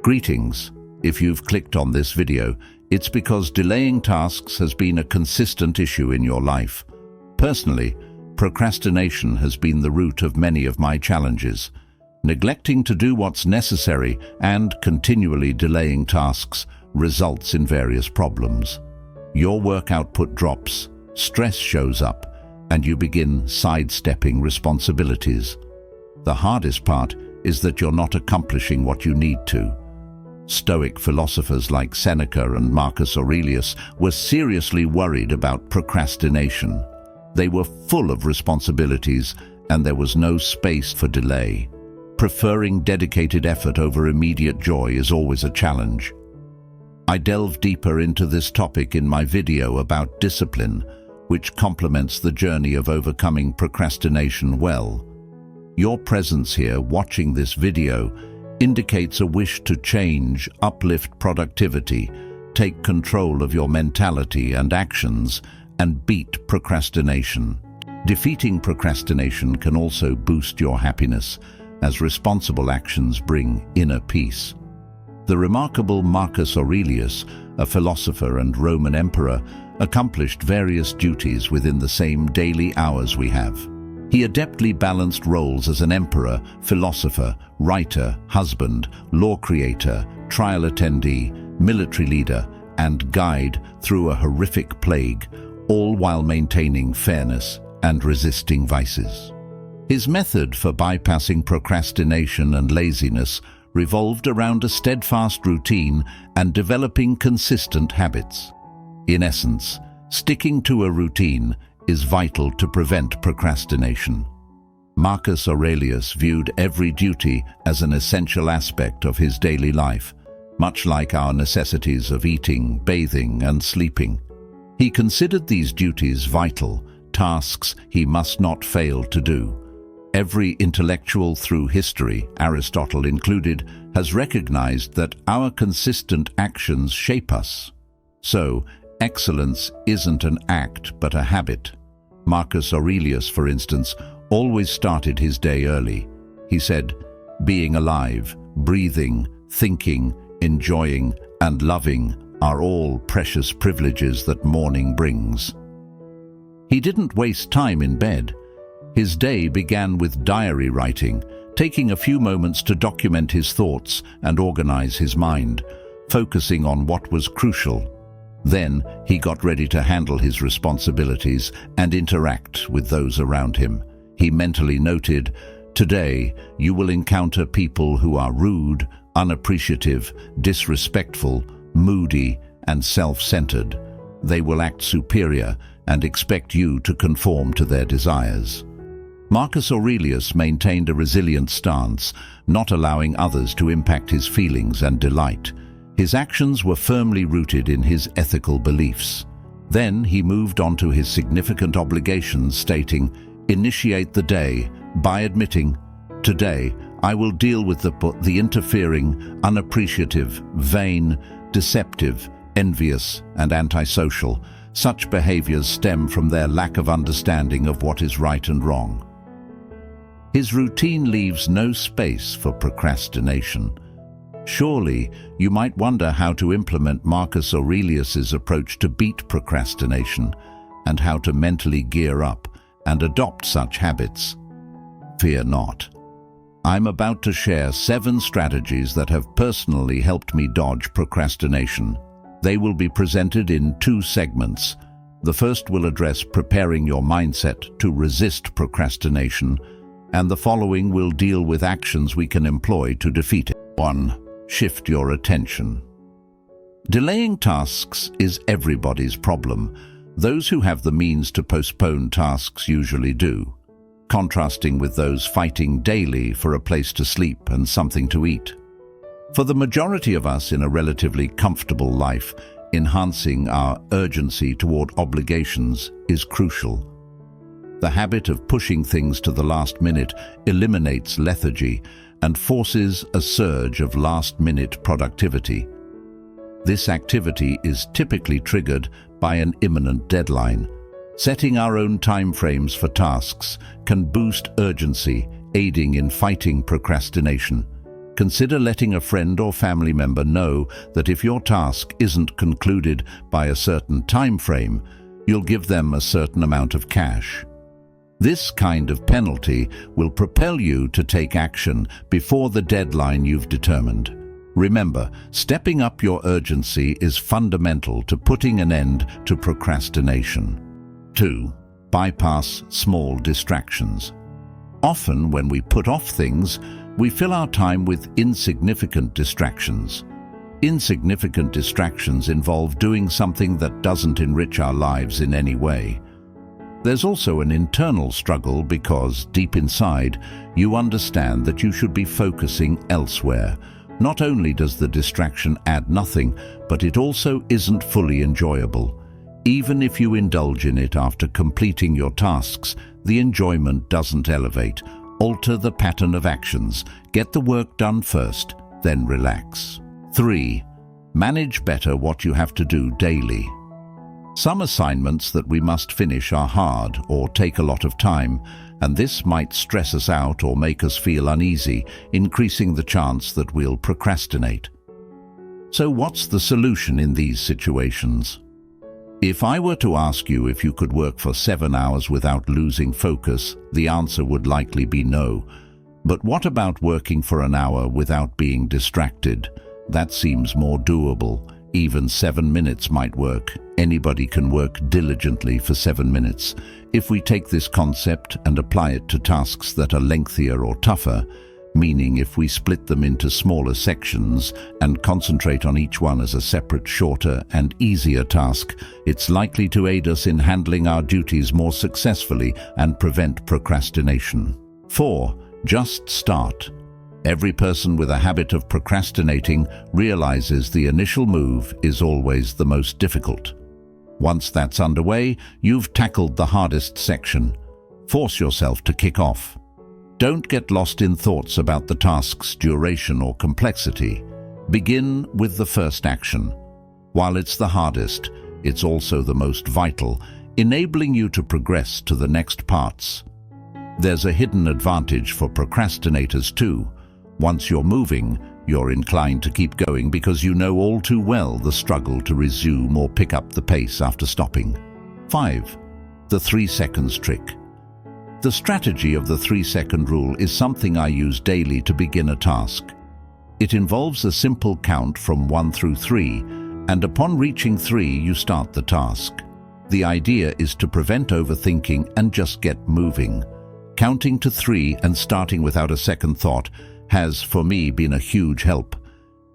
Greetings. If you've clicked on this video, it's because delaying tasks has been a consistent issue in your life. Personally, procrastination has been the root of many of my challenges. Neglecting to do what's necessary and continually delaying tasks results in various problems. Your work output drops, stress shows up, and you begin sidestepping responsibilities. The hardest part is that you're not accomplishing what you need to. Stoic philosophers like Seneca and Marcus Aurelius were seriously worried about procrastination. They were full of responsibilities, and there was no space for delay. Preferring dedicated effort over immediate joy is always a challenge. I delve deeper into this topic in my video about discipline, which complements the journey of overcoming procrastination well. Your presence here watching this video indicates a wish to change, uplift productivity, take control of your mentality and actions, and beat procrastination. Defeating procrastination can also boost your happiness, as responsible actions bring inner peace. The remarkable Marcus Aurelius, a philosopher and Roman emperor, accomplished various duties within the same daily hours we have. He adeptly balanced roles as an emperor, philosopher, writer, husband, law creator, trial attendee, military leader, and guide through a horrific plague, all while maintaining fairness and resisting vices. His method for bypassing procrastination and laziness revolved around a steadfast routine and developing consistent habits. In essence, sticking to a routine is vital to prevent procrastination. Marcus Aurelius viewed every duty as an essential aspect of his daily life, much like our necessities of eating, bathing, and sleeping. He considered these duties vital, tasks he must not fail to do. Every intellectual through history, Aristotle included, has recognized that our consistent actions shape us. So, excellence isn't an act but a habit. Marcus Aurelius, for instance, always started his day early. He said, "Being alive, breathing, thinking, enjoying, and loving are all precious privileges that morning brings." He didn't waste time in bed. His day began with diary writing, taking a few moments to document his thoughts and organize his mind, focusing on what was crucial. Then he got ready to handle his responsibilities and interact with those around him. He mentally noted, "Today you will encounter people who are rude, unappreciative, disrespectful, moody, and self-centered. They will act superior and expect you to conform to their desires." Marcus Aurelius maintained a resilient stance, not allowing others to impact his feelings and delight. His actions were firmly rooted in his ethical beliefs. Then he moved on to his significant obligations, stating, "Initiate the day by admitting, 'Today I will deal with the interfering, unappreciative, vain, deceptive, envious, and antisocial. Such behaviors stem from their lack of understanding of what is right and wrong." His routine leaves no space for procrastination. Surely, you might wonder how to implement Marcus Aurelius's approach to beat procrastination and how to mentally gear up and adopt such habits. Fear not. I'm about to share 7 strategies that have personally helped me dodge procrastination. They will be presented in 2 segments. The first will address preparing your mindset to resist procrastination, and the following will deal with actions we can employ to defeat it. 1. Shift your attention. Delaying tasks is everybody's problem. Those who have the means to postpone tasks usually do, contrasting with those fighting daily for a place to sleep and something to eat. For the majority of us in a relatively comfortable life, enhancing our urgency toward obligations is crucial. The habit of pushing things to the last minute eliminates lethargy and forces a surge of last-minute productivity. This activity is typically triggered by an imminent deadline. Setting our own timeframes for tasks can boost urgency, aiding in fighting procrastination. Consider letting a friend or family member know that if your task isn't concluded by a certain time frame, you'll give them a certain amount of cash. This kind of penalty will propel you to take action before the deadline you've determined. Remember, stepping up your urgency is fundamental to putting an end to procrastination. 2. Bypass small distractions. Often, when we put off things, we fill our time with insignificant distractions. Insignificant distractions involve doing something that doesn't enrich our lives in any way. There's also an internal struggle because, deep inside, you understand that you should be focusing elsewhere. Not only does the distraction add nothing, but it also isn't fully enjoyable. Even if you indulge in it after completing your tasks, the enjoyment doesn't elevate. Alter the pattern of actions. Get the work done first, then relax. 3. Manage better what you have to do daily. Some assignments that we must finish are hard or take a lot of time, and this might stress us out or make us feel uneasy, increasing the chance that we'll procrastinate. So what's the solution in these situations? If I were to ask you if you could work for 7 hours without losing focus, the answer would likely be no. But what about working for an hour without being distracted? That seems more doable. Even 7 minutes might work. Anybody can work diligently for 7 minutes. If we take this concept and apply it to tasks that are lengthier or tougher, meaning if we split them into smaller sections and concentrate on each one as a separate, shorter and easier task, it's likely to aid us in handling our duties more successfully and prevent procrastination. 4. Just start. Every person with a habit of procrastinating realizes the initial move is always the most difficult. Once that's underway, you've tackled the hardest section. Force yourself to kick off. Don't get lost in thoughts about the task's duration or complexity. Begin with the first action. While it's the hardest, it's also the most vital, enabling you to progress to the next parts. There's a hidden advantage for procrastinators too. Once you're moving, you're inclined to keep going because you know all too well the struggle to resume or pick up the pace after stopping. 5. The 3 seconds trick. The strategy of the 3-second rule is something I use daily to begin a task. It involves a simple count from 1 through 3, and upon reaching 3, you start the task. The idea is to prevent overthinking and just get moving. Counting to 3 and starting without a second thought has, for me, been a huge help.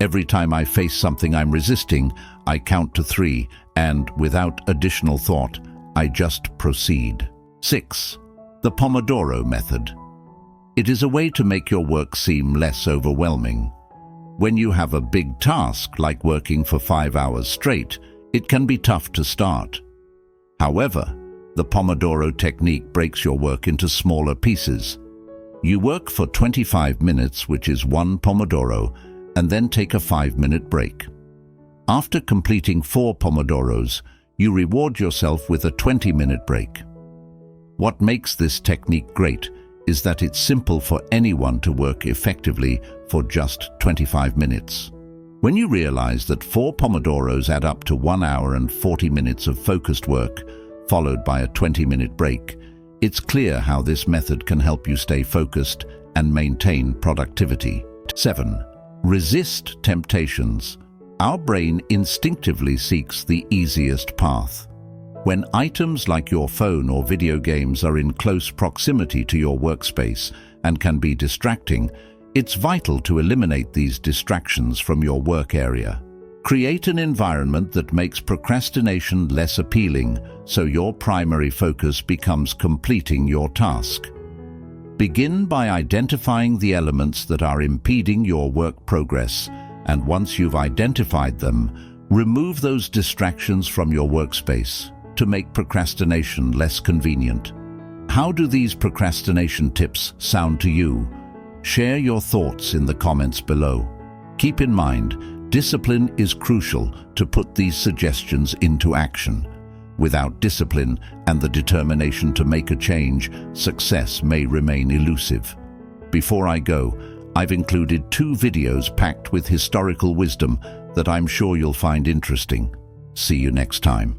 Every time I face something I'm resisting, I count to 3, and without additional thought, I just proceed. 6. The Pomodoro method. It is a way to make your work seem less overwhelming. When you have a big task, like working for 5 hours straight, it can be tough to start. However, the Pomodoro technique breaks your work into smaller pieces. You work for 25 minutes, which is 1 Pomodoro, and then take a 5-minute break. After completing 4 Pomodoros, you reward yourself with a 20-minute break. What makes this technique great is that it's simple for anyone to work effectively for just 25 minutes. When you realize that 4 Pomodoros add up to 1 hour and 40 minutes of focused work, followed by a 20-minute break, it's clear how this method can help you stay focused and maintain productivity. 7. Resist temptations. Our brain instinctively seeks the easiest path. When items like your phone or video games are in close proximity to your workspace and can be distracting, it's vital to eliminate these distractions from your work area. Create an environment that makes procrastination less appealing, so your primary focus becomes completing your task. Begin by identifying the elements that are impeding your work progress, and once you've identified them, remove those distractions from your workspace to make procrastination less convenient. How do these procrastination tips sound to you? Share your thoughts in the comments below. Keep in mind, discipline is crucial to put these suggestions into action. Without discipline and the determination to make a change, success may remain elusive. Before I go, I've included 2 videos packed with historical wisdom that I'm sure you'll find interesting. See you next time.